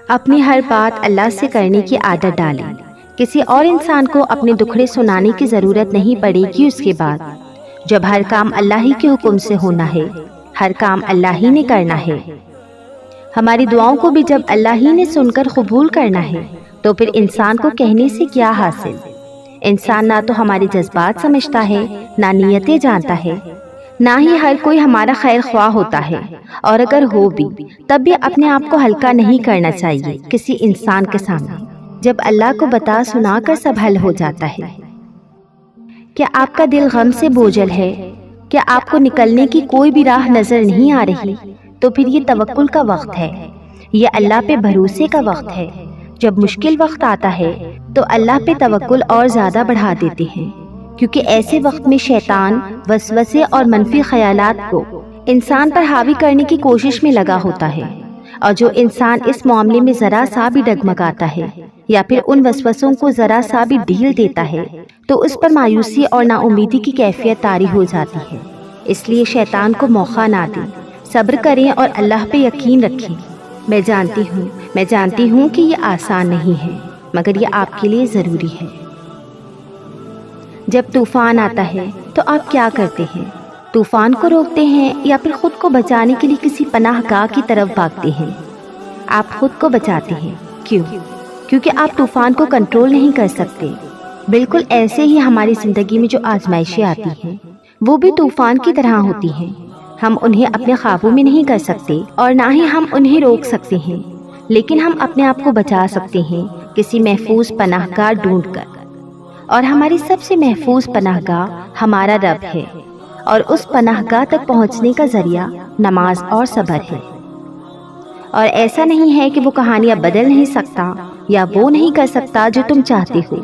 اپنی ہر بات اللہ سے کرنے کی عادت ڈالیں۔ کسی اور انسان کو اپنے دکھڑے سنانے کی ضرورت نہیں پڑے گی اس کے بعد، جب ہر کام اللہ ہی کے حکم سے ہونا ہے، ہر کام اللہ ہی نے کرنا ہے۔ ہماری دعاؤں کو بھی جب اللہ ہی نے سن کر قبول کرنا ہے تو پھر انسان کو کہنے سے کیا حاصل؟ انسان نہ تو ہمارے جذبات سمجھتا ہے، نہ نیتیں جانتا ہے، نہ ہی ہر کوئی ہمارا خیر خواہ ہوتا ہے، اور اگر ہو بھی تب بھی اپنے آپ کو ہلکا نہیں کرنا چاہیے کسی انسان کے سامنے، جب اللہ کو بتا سنا کر سب حل ہو جاتا ہے۔ کیا آپ کا دل غم سے بوجھل ہے؟ کیا آپ کو نکلنے کی کوئی بھی راہ نظر نہیں آ رہی؟ تو پھر یہ توکل کا وقت ہے، یہ اللہ پہ بھروسے کا وقت ہے۔ جب مشکل وقت آتا ہے تو اللہ پہ توکل اور زیادہ بڑھا دیتے ہیں، کیونکہ ایسے وقت میں شیطان وسوسے اور منفی خیالات کو انسان پر حاوی کرنے کی کوشش میں لگا ہوتا ہے، اور جو انسان اس معاملے میں ذرا سا بھی ڈگمگاتا ہے یا پھر ان وسوسوں کو ذرا سا بھی ڈھیل دیتا ہے تو اس پر مایوسی اور نا امیدی کی کیفیت طاری ہو جاتی ہے۔ اس لیے شیطان کو موقع نہ دیں، صبر کریں اور اللہ پہ یقین رکھیں۔ میں جانتی ہوں کہ یہ آسان نہیں ہے، مگر یہ آپ کے لیے ضروری ہے۔ جب طوفان آتا ہے تو آپ کیا کرتے ہیں؟ طوفان کو روکتے ہیں یا پھر خود کو بچانے کے لیے کسی پناہ گاہ کی طرف بھاگتے ہیں؟ آپ خود کو بچاتے ہیں۔ کیوں؟ کیونکہ آپ طوفان کو کنٹرول نہیں کر سکتے۔ بالکل ایسے ہی ہماری زندگی میں جو آزمائشیں آتی ہیں وہ بھی طوفان کی طرح ہوتی ہیں۔ ہم انہیں اپنے قابو میں نہیں کر سکتے اور نہ ہی ہم انہیں روک سکتے ہیں، لیکن ہم اپنے آپ کو بچا سکتے ہیں کسی محفوظ پناہ گاہ ڈھونڈ کر، اور ہماری سب سے محفوظ پناہ گاہ ہمارا رب ہے، اور اس پناہ گاہ تک پہنچنے کا ذریعہ نماز اور صبر ہے۔ اور ایسا نہیں ہے کہ وہ کہانیاں بدل نہیں سکتا یا وہ نہیں کر سکتا جو تم چاہتے ہو،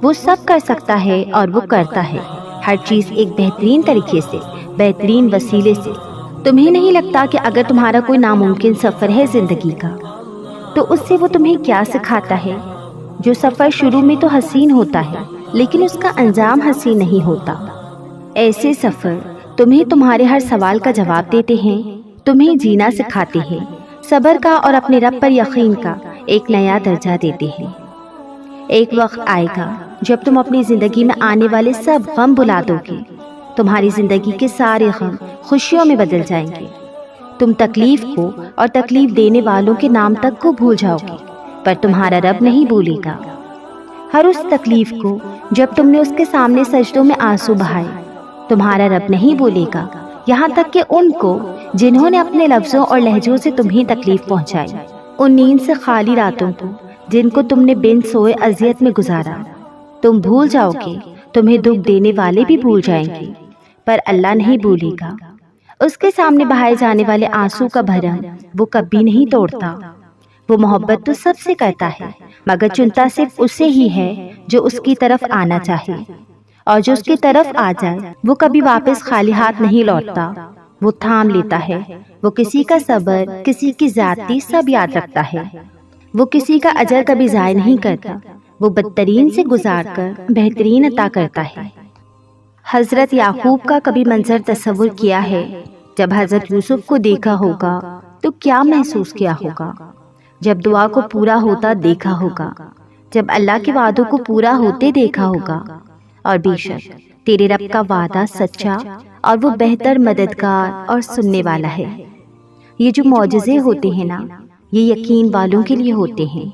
وہ سب کر سکتا ہے اور وہ کرتا ہے ہر چیز ایک بہترین طریقے سے، بہترین وسیلے سے۔ تمہیں نہیں لگتا کہ اگر تمہارا کوئی ناممکن سفر ہے زندگی کا تو اس سے وہ تمہیں کیا سکھاتا ہے؟ جو سفر شروع میں تو حسین ہوتا ہے لیکن اس کا انجام حسین نہیں ہوتا۔ ایسے سفر تمہیں تمہارے ہر سوال کا جواب دیتے ہیں، تمہیں جینا سکھاتے ہیں، صبر کا اور اپنے رب پر یقین کا ایک نیا درجہ دیتے ہیں۔ ایک وقت آئے گا جب تم اپنی زندگی میں آنے والے سب غم بھلا دو گے، تمہاری زندگی کے سارے غم خوشیوں میں بدل جائیں گے۔ تم تکلیف کو اور تکلیف دینے والوں کے نام تک کو بھول جاؤ گے، پر تمہارا رب نہیں بھولے گا۔ ہر اس تکلیف کو جب تم نے اس کے سامنے سجدوں میں آنسو بہائے، تمہارا رب نہیں بھولے گا، یہاں تک کہ ان کو جنہوں نے اپنے لفظوں اور لہجوں سے تمہیں تکلیف پہنچائی، ان نیند سے خالی راتوں کو جن کو تم نے بن سوئے اذیت میں گزارا، تم بھول جاؤ گے، تمہیں دکھ دینے والے بھی بھول جائیں گے، پر اللہ نہیں بھولے گا۔ اس کے سامنے بہائے جانے والے آنسو کا بھرم وہ کبھی نہیں توڑتا۔ وہ محبت تو سب سے کرتا ہے، مگر چنتا صرف اسے ہی ہے جو اس کی طرف آنا چاہے، اور جو اس کی طرف آ جائے وہ کبھی واپس خالی ہاتھ نہیں لوٹتا۔ وہ تھام لیتا ہے، وہ کسی کا صبر، کسی کی زیادتی سب یاد رکھتا ہے، وہ کسی کا اجر کبھی ضائع نہیں کرتا، وہ بدترین سے گزار کر بہترین عطا کرتا ہے۔ حضرت یعقوب کا کبھی منظر تصور کیا ہے؟ جب حضرت یوسف کو دیکھا ہوگا تو کیا محسوس کیا ہوگا؟ جب دعا کو پورا ہوتا دیکھا ہوگا، جب اللہ کے وعدوں کو پورا ہوتے دیکھا ہوگا، اور بے شک تیرے رب کا وعدہ سچا اور وہ بہتر مددگار اور سننے والا ہے۔ یہ جو معجزے ہوتے ہیں نا، یہ یقین والوں کے لیے ہوتے ہیں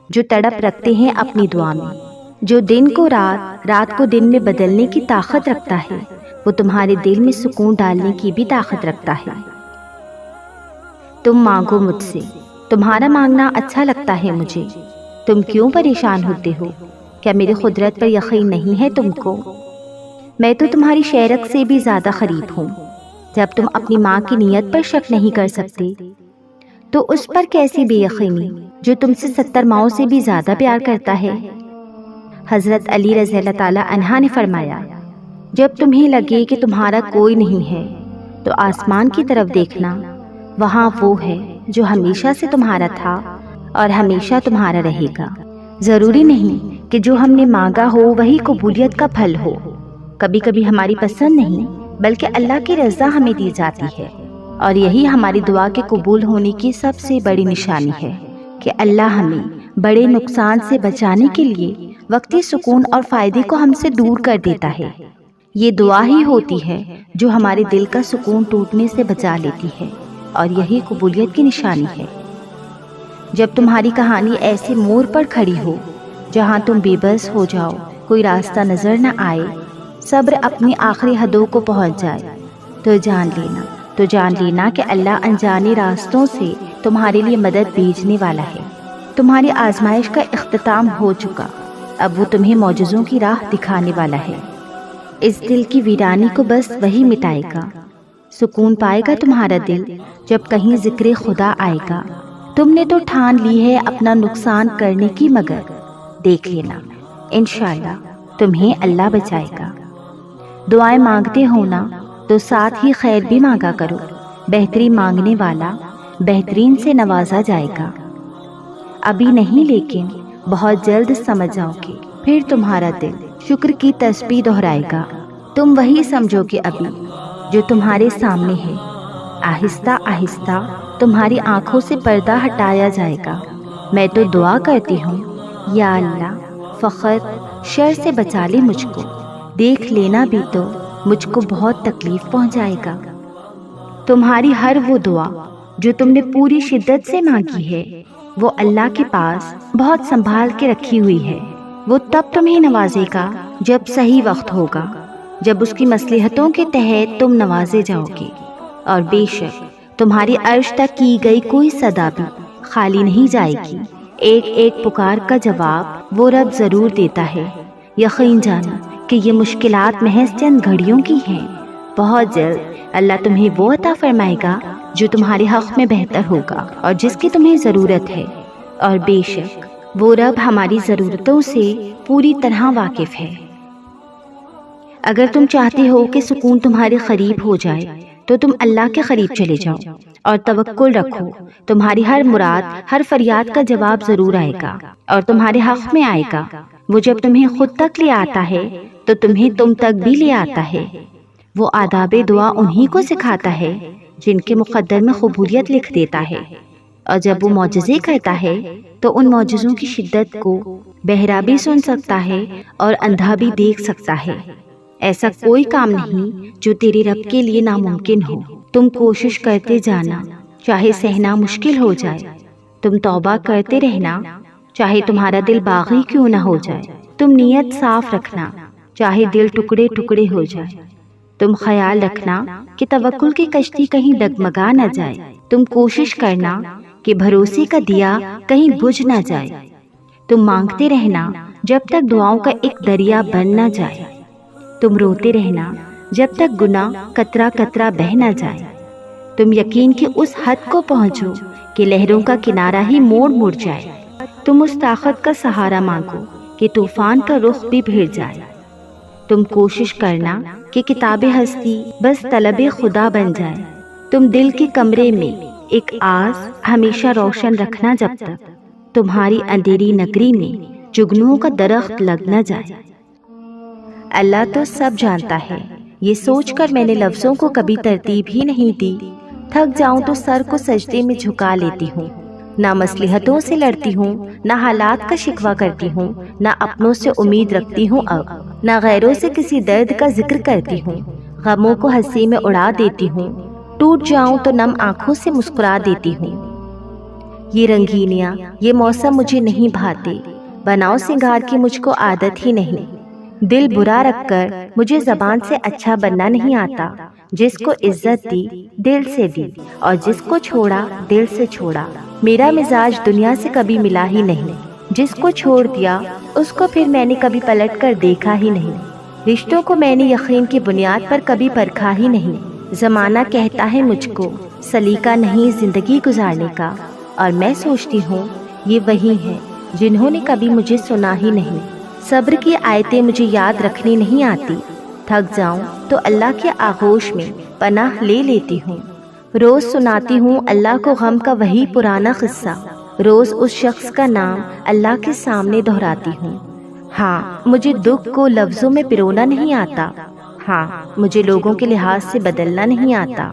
جو تڑپ رکھتے ہیں اپنی دعا میں، جو دن کو رات، رات کو دن میں بدلنے کی طاقت رکھتا ہے، وہ تمہارے دل میں سکون ڈالنے کی بھی طاقت رکھتا ہے۔ تم مانگو مجھ سے، تمہارا مانگنا اچھا لگتا ہے مجھے، تم کیوں پریشان ہوتے ہو؟ کیا میری قدرت پر یقین نہیں ہے تم کو؟ میں تو تمہاری شیرک سے بھی زیادہ قریب ہوں۔ جب تم اپنی ماں کی نیت پر شک نہیں کر سکتے تو اس پر کیسی بے یقینی جو تم سے 70 ماؤں سے بھی زیادہ پیار کرتا ہے؟ حضرت علی رضی اللہ تعالی عنہ نے فرمایا، جب تمہیں لگے کہ تمہارا کوئی نہیں ہے تو آسمان کی طرف دیکھنا، وہاں وہ ہے جو ہمیشہ سے تمہارا تھا اور ہمیشہ تمہارا رہے گا۔ ضروری نہیں کہ جو ہم نے مانگا ہو وہی قبولیت کا پھل ہو، کبھی کبھی ہماری پسند نہیں بلکہ اللہ کی رضا ہمیں دی جاتی ہے، اور یہی ہماری دعا کے قبول ہونے کی سب سے بڑی نشانی ہے کہ اللہ ہمیں بڑے نقصان سے بچانے کے لیے وقتی سکون اور فائدے کو ہم سے دور کر دیتا ہے۔ یہ دعا ہی ہوتی ہے جو ہمارے دل کا سکون ٹوٹنے سے بچا لیتی ہے، اور یہی قبولیت کی نشانی ہے۔ جب تمہاری کہانی ایسے موڑ پر کھڑی ہو جہاں تم بے بس ہو جاؤ، کوئی راستہ نظر نہ آئے، صبر اپنی آخری حدوں کو پہنچ جائے، تو جان لینا کہ اللہ انجانے راستوں سے تمہارے لیے مدد بھیجنے والا ہے۔ تمہاری آزمائش کا اختتام ہو چکا، اب وہ تمہیں معجزوں کی راہ دکھانے والا ہے۔ اس دل کی ویرانی کو بس وہی مٹائے گا۔ سکون پائے گا تمہارا دل جب کہیں ذکر خدا آئے گا۔ تم نے تو ٹھان لی ہے اپنا نقصان کرنے کی، مگر دیکھ لینا انشاءاللہ تمہیں اللہ بچائے گا۔ دعائیں مانگتے ہو نا تو ساتھ ہی خیر بھی مانگا کرو، بہتری مانگنے والا بہترین سے نوازا جائے گا۔ ابھی نہیں لیکن بہت جلد سمجھ جاؤ گے، پھر تمہارا دل شکر کی تسبیح دہرائے گا۔ تم وہی سمجھو گے ابھی جو تمہارے سامنے ہے، آہستہ آہستہ تمہاری آنکھوں سے پردہ ہٹایا جائے گا۔ میں تو دعا کرتی ہوں، یا اللہ فخر شر سے بچا لے مجھ کو، دیکھ لینا بھی تو مجھ کو بہت تکلیف پہنچائے گا۔ تمہاری ہر وہ دعا جو تم نے پوری شدت سے مانگی ہے، وہ اللہ کے پاس بہت سنبھال کے رکھی ہوئی ہے۔ وہ تب تمہیں نوازے گا جب صحیح وقت ہوگا، جب اس کی مصلحتوں کے تحت تم نوازے جاؤ گے۔ اور بے شک تمہاری عرش تک کی گئی کوئی صدا بھی خالی نہیں جائے گی۔ ایک ایک پکار کا جواب وہ رب ضرور دیتا ہے۔ یقین جانا کہ یہ مشکلات محض چند گھڑیوں کی ہیں۔ بہت جلد اللہ تمہیں وہ عطا فرمائے گا جو تمہارے حق میں بہتر ہوگا اور جس کی تمہیں ضرورت ہے، اور بے شک وہ رب ہماری ضرورتوں سے پوری طرح واقف ہے۔ اگر تم چاہتے ہو کہ سکون تمہارے قریب ہو جائے تو تم اللہ کے قریب چلے جاؤ اور توکل رکھو۔ تمہاری ہر مراد، ہر فریاد کا جواب ضرور آئے گا اور تمہارے حق میں آئے گا۔ وہ جب تمہیں خود تک لے آتا ہے تو تمہیں تم تک بھی لے آتا ہے۔ وہ آداب دعا انہی کو سکھاتا ہے جن کے مقدر میں قبولیت لکھ دیتا ہے، اور جب وہ معجزے کرتا ہے تو ان معجزوں کی شدت کو بہرا بھی سن سکتا ہے اور اندھا بھی دیکھ سکتا ہے۔ ایسا کوئی کام نہیں جو تیرے رب کے لیے ناممکن ہو۔ تم کوشش کرتے جانا، چاہے سہنا مشکل ہو جائے۔ تم توبہ کرتے رہنا، چاہے تمہارا دل باغی کیوں نہ ہو جائے۔ تم نیت صاف رکھنا، چاہے دل ٹکڑے ٹکڑے ہو جائے۔ تم خیال رکھنا کہ توکل کی کشتی کہیں ڈگمگا نہ جائے۔ تم کوشش کرنا کہ بھروسے کا دیا کہیں بجھ نہ جائے۔ تم مانگتے رہنا جب تک دعاؤں کا ایک دریا بن نہ جائے۔ تم روتے رہنا جب تک گناہ قطرہ قطرہ بہ نہ جائے۔ تم یقین کی اس حد کو پہنچو کہ لہروں کا کنارہ ہی موڑ مڑ جائے۔ تم اس طاقت کا سہارا مانگو کہ طوفان کا رخ بھی بھیڑ جائے۔ تم کوشش کرنا کہ کتاب ہستی بس طلب خدا بن جائے۔ تم دل کے کمرے میں ایک آس ہمیشہ روشن رکھنا جب تک تمہاری اندھیری نگری میں جگنوں کا درخت لگ نہ جائے۔ اللہ تو سب جانتا ہے، یہ سوچ کر میں نے لفظوں کو کبھی ترتیب ہی نہیں دی۔ تھک جاؤں تو سر کو سجدے میں جھکا لیتی ہوں، نہ مصلحتوں سے لڑتی ہوں، نہ حالات کا شکوہ کرتی ہوں، نہ اپنوں سے امید رکھتی ہوں، اب نہ غیروں سے کسی درد کا ذکر کرتی ہوں۔ غموں کو ہنسی میں اڑا دیتی ہوں، ٹوٹ جاؤں تو نم آنکھوں سے مسکرا دیتی ہوں۔ یہ رنگینیاں، یہ موسم مجھے نہیں بھاتے، بناؤ سنگار کی مجھ کو عادت ہی نہیں۔ دل برا رکھ کر مجھے زبان سے اچھا بننا نہیں آتا۔ جس کو عزت دی دل سے دی، اور جس کو چھوڑا دل سے چھوڑا۔ میرا مزاج دنیا سے کبھی ملا ہی نہیں، جس کو چھوڑ دیا اس کو پھر میں نے کبھی پلٹ کر دیکھا ہی نہیں۔ رشتوں کو میں نے یقین کی بنیاد پر کبھی پرکھا ہی نہیں۔ زمانہ کہتا ہے مجھ کو سلیقہ نہیں زندگی گزارنے کا، اور میں سوچتی ہوں یہ وہی ہیں جنہوں نے کبھی مجھے سنا ہی نہیں۔ صبر کی آیتیں مجھے یاد رکھنی نہیں آتی، تھک جاؤں تو اللہ کے آغوش میں پناہ لے لیتی ہوں۔ روز سناتی ہوں اللہ کو غم کا وہی پرانا قصہ، روز اس شخص کا نام اللہ کے سامنے دہراتی ہوں۔ ہاں، مجھے دکھ کو لفظوں میں پرونا نہیں آتا، ہاں مجھے لوگوں کے لحاظ سے بدلنا نہیں آتا،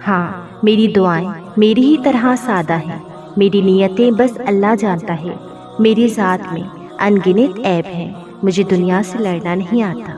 ہاں میری دعائیں میری ہی طرح سادہ ہیں، میری نیتیں بس اللہ جانتا ہے، میری ذات میں انگنت عیب ہیں، مجھے دنیا سے لڑنا نہیں آتا۔